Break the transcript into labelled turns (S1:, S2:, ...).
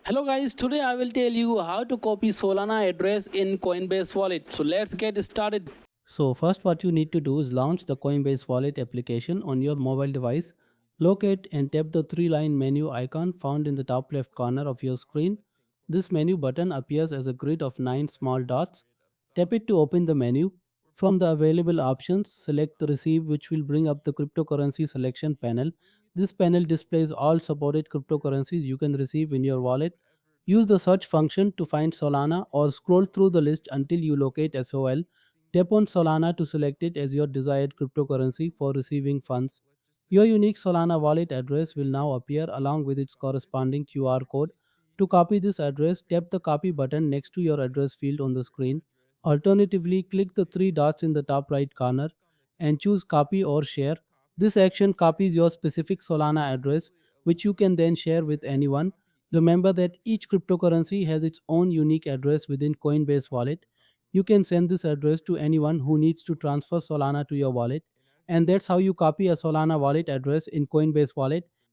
S1: Hello guys, today I will tell you how to copy Solana address in Coinbase wallet. So let's get started. So first what you need to do is launch the Coinbase wallet application on your mobile device. Locate and tap the three-line menu icon found in the top left corner of your screen. This menu button appears as a grid of 9 small dots. Tap it to open the menu. From the available options, select the receive which will bring up the cryptocurrency selection panel. This panel displays all supported cryptocurrencies you can receive in your wallet. Use the search function to find Solana or scroll through the list until you locate SOL. Tap on Solana to select it as your desired cryptocurrency for receiving funds. Your unique Solana wallet address will now appear along with its corresponding QR code. To copy this address, tap the copy button next to your address field on the screen. Alternatively, click the three dots in the top right corner and choose copy or share. This action copies your specific Solana address, which you can then share with anyone. Remember that each cryptocurrency has its own unique address within Coinbase wallet. You can send this address to anyone who needs to transfer Solana to your wallet. And that's how you copy a Solana wallet address in Coinbase wallet.